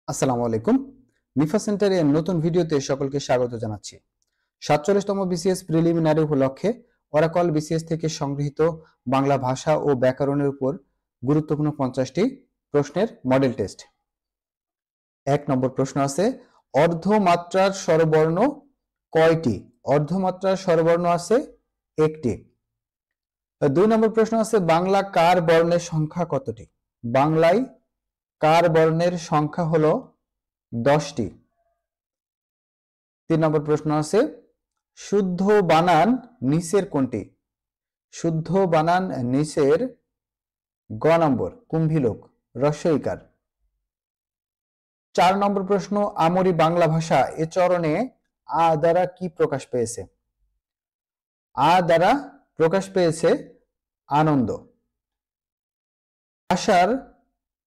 আসসালামু আলাইকুম। নিফা সেন্টারের নতুন ভিডিওতে সকলকে স্বাগত জানাচ্ছি। ৪৭তম বিসিএস প্রিলিমিনারি উপলক্ষে অরাকল বিসিএস থেকে সংগৃহীত বাংলা ভাষা ও ব্যাকরণের উপর গুরুত্বপূর্ণ ৫০টি প্রশ্নের মডেল টেস্ট। ১ নম্বর প্রশ্ন আছে, অর্ধমাত্রার স্বরবর্ণ কয়টি? অর্ধমাত্রার স্বরবর্ণ আছে একটি। ২ নম্বর প্রশ্ন আছে, বাংলা কার বর্ণের সংখ্যা কতটি? বাংলায় কার বর্ণের সংখ্যা হলো 10টি। ৩ নম্বর প্রশ্ন আছে, শুদ্ধ বানান নিচের কোনটি? শুদ্ধ বানান নিচের গ নম্বর কুম্ভীলোক রস্বইকার। ৪ নম্বর প্রশ্ন, আমরি বাংলা ভাষা এ চরণে আ দ্বারা কি প্রকাশ পেয়েছে? আ দ্বারা প্রকাশ পেয়েছে আনন্দ। ভাষার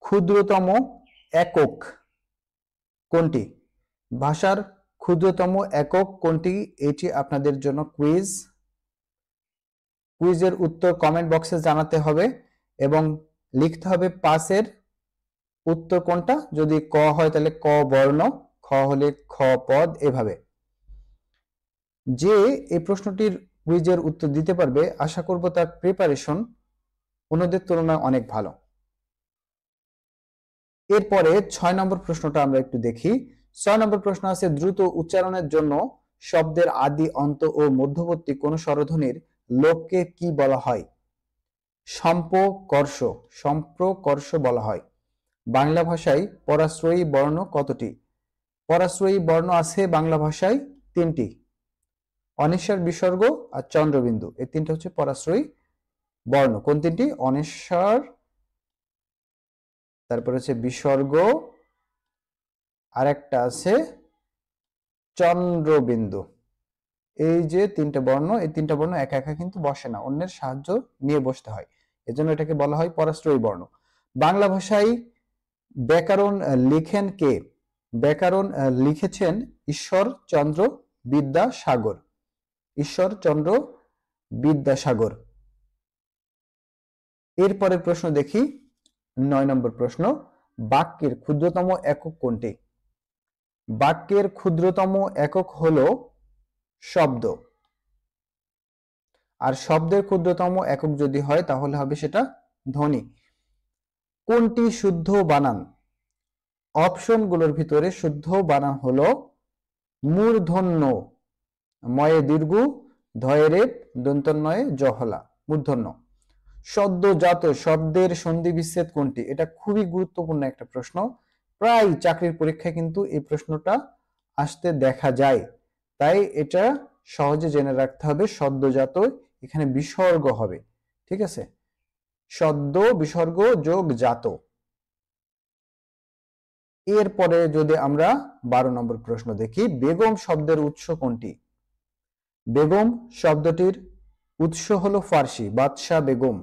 ক্ষুদ্রতম একক কোনটি? ভাষার ক্ষুদ্রতম একক কোনটি? এটি আপনাদের জন্য কুইজ। কুইজের উত্তর কমেন্ট বক্সে জানাতে হবে এবং লিখতে হবে 5-এর উত্তর কোনটা। যদি ক হয় তাহলে ক বর্ণ, খ হলে খ পদ, এভাবে। যে এই প্রশ্নটির কুইজের উত্তর দিতে পারবে আশা করব তার প্রিপারেশন অন্যদের তুলনায় অনেক ভালো। এরপরে 6 নম্বর প্রশ্নটা আমরা একটু দেখি। 6 নম্বর প্রশ্ন আছে, দ্রুত উচ্চারণের জন্য শব্দের আদি অন্ত ও মধ্যবর্তী কোন স্বরধ্বনির লোপকে কি বলা হয়? সম্প্রকর্ষ। সম্প্রকর্ষ বলা হয়। বাংলা ভাষায় পরাশ্রয়ী বর্ণ কতটি? পরাশ্রয়ী বর্ণ আছে বাংলা ভাষায় 3টি। অনিশ্বার, বিসর্গ আর চন্দ্রবিন্দু, এই 3টা হচ্ছে পরাশ্রয়ী বর্ণ। কোন 3টি? অনিশ্বার, তারপর হচ্ছে বিসর্গ, আর একটা আছে চন্দ্রবিন্দু। এই যে 3টা বর্ণ, এই 3টা বর্ণ একা একা কিন্তু বসে না, অন্যের সাহায্য নিয়ে বসতে হয়, এজন্য এটাকে বলা হয় পরাশ্রয়ী বর্ণ। বাংলা ভাষায় ব্যাকরণ লিখেন কে? ব্যাকরণ লিখেছেন ঈশ্বরচন্দ্র বিদ্যাসাগর। ঈশ্বরচন্দ্র বিদ্যাসাগর। এরপরের প্রশ্ন দেখি, 9 নম্বর প্রশ্ন, বাক্যের ক্ষুদ্রতম একক কোনটি? বাক্যের ক্ষুদ্রতম একক হলো শব্দ। আর শব্দের ক্ষুদ্রতম একক যদি হয় তাহলে হবে সেটা ধ্বনি। কোনটি শুদ্ধ বানান? অপশনগুলোর ভিতরে শুদ্ধ বানান হলো মূর্ধন্য, ময়ে দীর্ঘ, ধয়ে রেপ, দন্তন্বয়ে জহলা, মূর্ধন্য। সদ্যজাত শব্দের সন্ধি বিচ্ছেদ কোনটি? এটা খুবই গুরুত্বপূর্ণ একটা প্রশ্ন, প্রায় চাকরির পরীক্ষায় কিন্তু এই প্রশ্নটা আসতে দেখা যায়, তাই এটা সহজে জেনে রাখতে হবে। সদ্যজাত, এখানে বিসর্গ হবে, ঠিক আছে? সদ্য বিসর্গ যোগ জাত। এরপরে যদি আমরা 12 নম্বর প্রশ্ন দেখি, বেগম শব্দের উৎস কোনটি? বেগম শব্দটির উৎস হলো ফার্সি, বাদশাহ বেগম,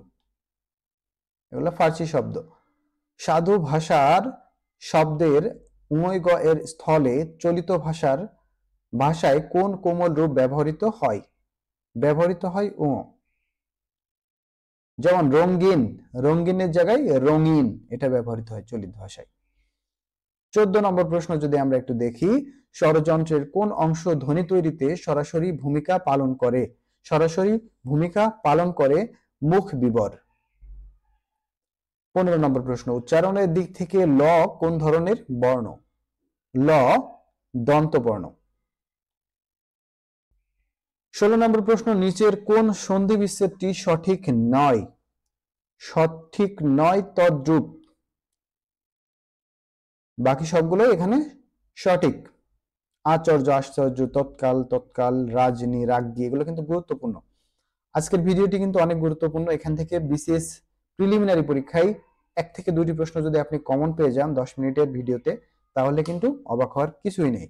এগুলো ফার্সি শব্দ। সাধু ভাষার শব্দের উমৈগ এর স্থলে চলিত ভাষায় কোন কোমল রূপ ব্যবহৃত হয়? ব্যবহৃত হয় ও। যেমন রঙিন, রঙিনের জায়গায় রঙিন, এটা ব্যবহৃত হয় চলিত ভাষায়। 14 নম্বর প্রশ্ন যদি আমরা একটু দেখি, স্বরযন্ত্রের কোন অংশ ধ্বনি তৈরিতে সরাসরি ভূমিকা পালন করে? সরাসরি ভূমিকা পালন করে মুখ বিবর। 15 নম্বর প্রশ্ন, উচ্চারণের দিক থেকে ল কোন ধরনের বর্ণ? ল দন্তবর্ণ। 16 নম্বর প্রশ্ন, নিচের কোন সন্ধি বিচ্ছেদটি সঠিক নয়? সঠিক নয় তদ্রূপ। বাকি সবগুলো এখানে সঠিক। আচার্য, আশ্চর্য, তৎকাল, তৎকাল, রাজনী, রাজ্ঞী, এগুলো কিন্তু গুরুত্বপূর্ণ। আজকের ভিডিওটি কিন্তু অনেক গুরুত্বপূর্ণ। এখান থেকে বিসিএস প্রিলিমিনারি পরীক্ষায় 1 থেকে 2টি প্রশ্ন যদি আপনি কমন পেয়ে যান 10 মিনিটের ভিডিওতে, তাহলে কিন্তু অবাক হওয়ার কিছুই নেই।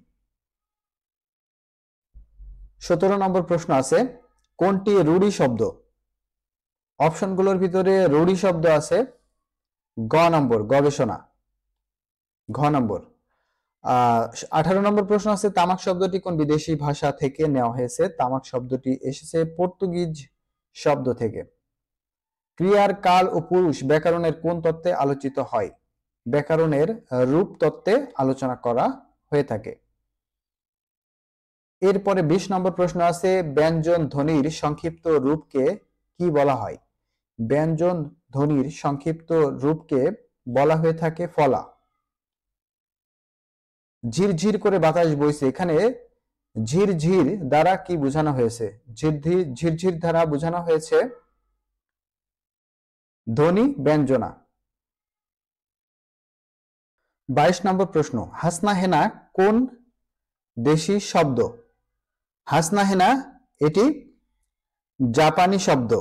17 নম্বর প্রশ্ন আছে, কোনটি রূঢ়ি শব্দ? অপশনগুলোর ভিতরে রূঢ়ি শব্দ আছে গ নম্বর, গবেষণা, ঘ নম্বর। 18 নম্বর প্রশ্ন আছে, তামাক শব্দটি কোন বিদেশি ভাষা থেকে নেওয়া হয়েছে? তামাক শব্দটি এসেছে পর্তুগিজ শব্দ থেকে। ক্রিয়ার কাল ও পুরুষ ব্যাকরণের কোন তত্ত্বে আলোচিত হয়? ব্যাকরণের রূপ তত্ত্বে আলোচনা করা হয়ে থাকে। এরপরে 20 নম্বর প্রশ্ন আছে, ব্যঞ্জন ধ্বনির সংক্ষিপ্ত রূপকে কি বলা হয়? ব্যঞ্জন ধ্বনির সংক্ষিপ্ত রূপকে বলা হয়ে থাকে ফলা। ঝিরঝির করে বাতাস বইছে, এখানে ঝিরঝির দ্বারা কি বোঝানো হয়েছে? ঝিরঝির দ্বারা বোঝানো হয়েছে ধ্বনি ব্যঞ্জনা। 22 নম্বর প্রশ্ন, হাসনা হেনা কোন দেশি শব্দ? হাসনা হেনা এটি জাপানি শব্দ।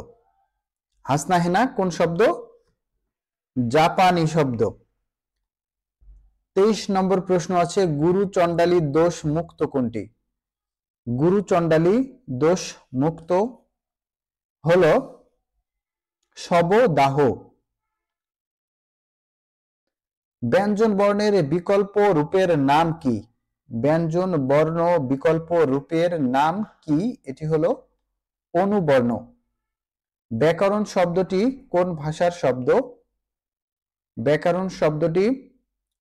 হাসনা হেনা কোন শব্দ? জাপানি শব্দ। 23 নম্বর প্রশ্ন আছে, গুরু চণ্ডালী দোষ মুক্ত কোনটি? গুরু চণ্ডালী দোষ মুক্ত হলো শবদাহ। ব্যঞ্জন বর্ণের বিকল্প রূপের নাম কি? ব্যঞ্জন বর্ণ বিকল্প রূপের নাম কি? এটি হলো অনুবর্ণ। ব্যাকরণ শব্দটি কোন ভাষার শব্দ? ব্যাকরণ শব্দটি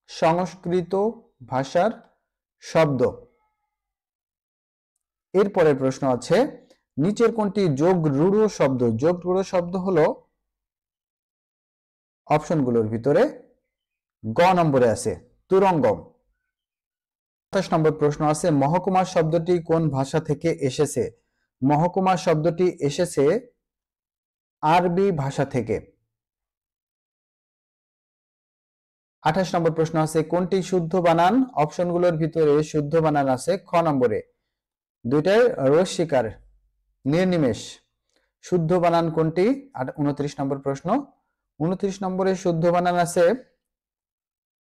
সংস্কৃত ভাষার শব্দ। এরপরের প্রশ্ন আছে, নিচের কোনটি যোগ রূঢ় শব্দ? যোগ রূঢ় শব্দ হলো অপশনগুলোর ভিতরে গ নম্বরে আছে তুরঙ্গম। 28 নম্বর প্রশ্ন আছে, মহকুমা শব্দটি কোন ভাষা থেকে এসেছে? মহকুমা শব্দটি এসেছে আরবি ভাষা থেকে। 28 নম্বর প্রশ্ন আছে, কোনটি শুদ্ধ বানান? অপশনগুলোর ভিতরে শুদ্ধ বানান আছে খ নম্বরে, দুইটাই রস্বীকার নির্নিমেষ। শুদ্ধ বানান কোনটি? আর 29 নম্বর প্রশ্ন, 29 নম্বরে শুদ্ধ বানান আছে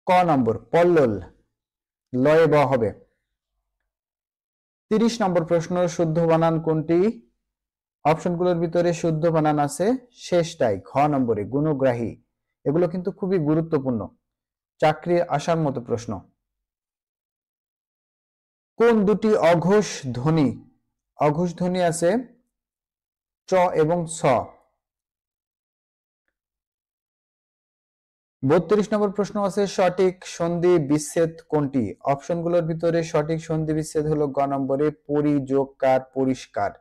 ক নম্বর, পল্লল, লয়ে ব হবে। 30 নম্বর প্রশ্ন, শুদ্ধ বানান কোনটি? অপশনগুলোর ভিতরে শুদ্ধ বানান আছে শেষটাই ঘ নম্বরে, গুণগ্রাহী। এগুলো কিন্তু খুবই গুরুত্বপূর্ণ, চাকরি আসার মতো প্রশ্ন। কোন দুটি অঘোষ ধ্বনি? অঘোষ ধ্বনি আছে চ এবং ছ। 32 নম্বর প্রশ্ন আছে, সঠিক সন্ধি বিচ্ছেদ কোনটি? অপশনগুলোর ভিতরে সঠিক সন্ধি বিচ্ছেদ হলো গ নম্বরে, পরিযোগকার, পরিষ্কার।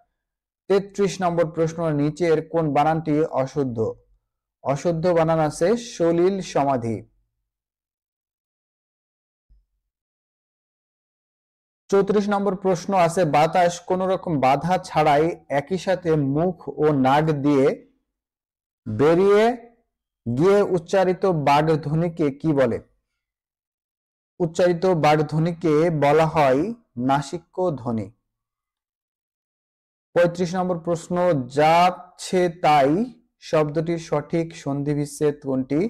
33 নম্বর প্রশ্ন, নিচের কোন বানানটি অশুদ্ধ? অশুদ্ধ বানান আছে সলিল সমাধি। 34 নম্বর প্রশ্ন আছে, বাতাস কোন রকম বাধা ছাড়াই একই সাথে মুখ ও নাক দিয়ে বেরিয়ে গিয়ে উচ্চারিত বাগ ধ্বনিকে কি বলে? উচ্চারিত বাগ ধ্বনিকে বলা হয় নাসিক্য ধ্বনি। 35 নম্বর প্রশ্ন, যাচ্ছে তাই শব্দটির সঠিক সন্ধি বিচ্ছেদ কোনটি?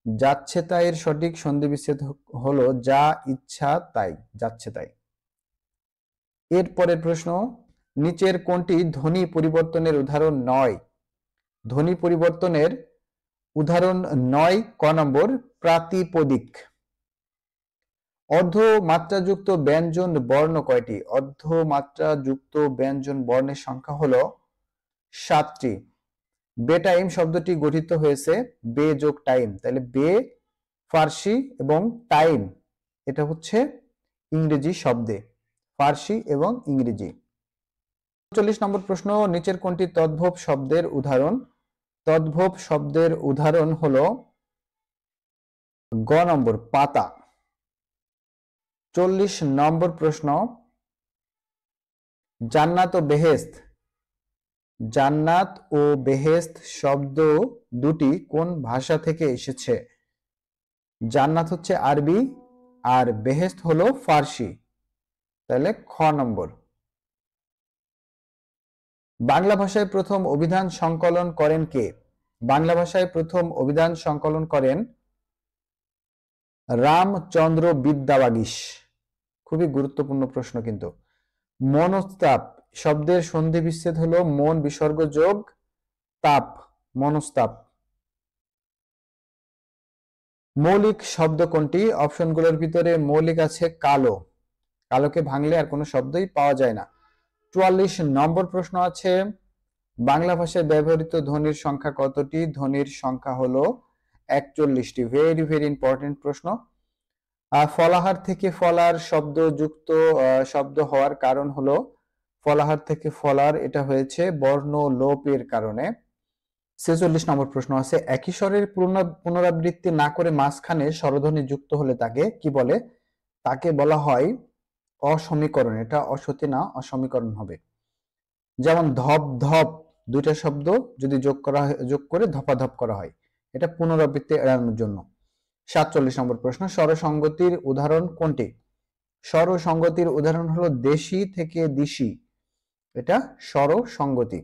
যাচ্ছে তাই এর সঠিক সন্ধি বিচ্ছেদ হলো যা ইচ্ছা তাই, যাচ্ছে তাই। এরপরের প্রশ্ন, নিচের কোনটি ধ্বনি পরিবর্তনের উদাহরণ নয়? ধ্বনি পরিবর্তনের উদাহরণ নয় ক নম্বর, প্রাতিপদিক। অর্ধমাত্রাযুক্ত ব্যঞ্জন বর্ণ কয়টি? অর্ধমাত্রাযুক্ত ব্যঞ্জন বর্ণের সংখ্যা হলো 7টি। বেটাইম শব্দটি গঠিত হয়েছে বে যোগ টাইম, তাহলে বে ফার্সি এবং টাইম এটা হচ্ছে ইংরেজি শব্দে, ফার্সি এবং ইংরেজি। 40 নম্বর প্রশ্ন, নিচের কোনটি তদ্ভব শব্দের উদাহরণ? তদ্ভব শব্দের উদাহরণ হলো গ নম্বর, পাতা। 40 নম্বর প্রশ্ন, জান্নাত ও বেহেশত, জান্নাত ও বেহেশত শব্দ দুটি কোন ভাষা থেকে এসেছে? জান্নাত হচ্ছে আরবি আর বেহেশত হলো ফার্সি, তাহলে খ নম্বর। বাংলা ভাষায় প্রথম অভিধান সংকলন করেন কে? বাংলা ভাষায় প্রথম অভিধান সংকলন করেন রামচন্দ্র বিদ্যাবাগীশ। খুবই গুরুত্বপূর্ণ প্রশ্ন কিন্তু। মনস্তাপ শব্দের সন্ধি বিচ্ছেদ হলো মন বিসর্গ যোগ তাপ, মনস্তাপ। মৌলিক শব্দ কোনটি? অপশনগুলোর ভিতরে মৌলিক আছে কালো, কালোকে ভাঙলে আর কোনো শব্দই পাওয়া যায় না। 44 নম্বর প্রশ্ন আছে, বাংলা ভাষায় ব্যবহৃত ধ্বনির সংখ্যা কতটি? ধ্বনির সংখ্যা হলো 41টি। ভেরি ভেরি ইম্পর্টেন্ট প্রশ্ন। ফলাহার থেকে ফলার শব্দ হওয়ার কারণ হলো ফলাহার থেকে ফলার, এটা হয়েছে বর্ণ লোপের কারণে। 46 নম্বর প্রশ্ন আছে, একই স্বরের পুনরাবৃত্তি না করে মাঝখানে স্বরধ্বনি যুক্ত হলে তাকে কি বলে? তাকে বলা হয় অসমীকরণ। এটা অসতী না, অসমীকরণ হবে। যেমন ধপ ধপ, দুইটা শব্দ যদি যোগ করে ধপাধপ করা হয়, এটা পুনরাবৃত্তি এড়ানোর জন্য। 47 নম্বর প্রশ্ন, স্বরসঙ্গতির উদাহরণ কোনটি? স্বরসঙ্গতির উদাহরণ হলো দেশি থেকে দিশি, এটা স্বরসঙ্গতি।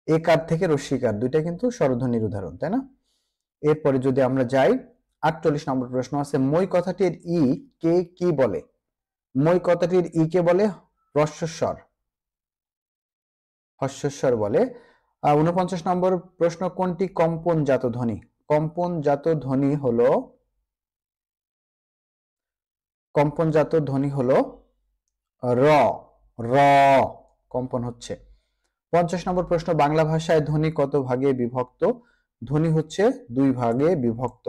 একার থেকে রস্যিকার, দুইটা কিন্তু স্বরধ্বনির উদাহরণ, তাই না? এরপরে যদি আমরা যাই, 48 নম্বর প্রশ্ন আছে, মই কথাটির ই কে কি বলে? মই কথাটির ই কে বলে হ্রস্বস্বর, হস্যস্বর বলে। 49 নম্বর প্রশ্ন, কোনটি কম্পনজাত ধ্বনি? কম্পনজাত ধ্বনি হলো র, র কম্পন হচ্ছে। 50 নম্বর প্রশ্ন, বাংলা ভাষায় ধ্বনি কত ভাগে বিভক্ত? ধ্বনি হচ্ছে 2 ভাগে বিভক্ত।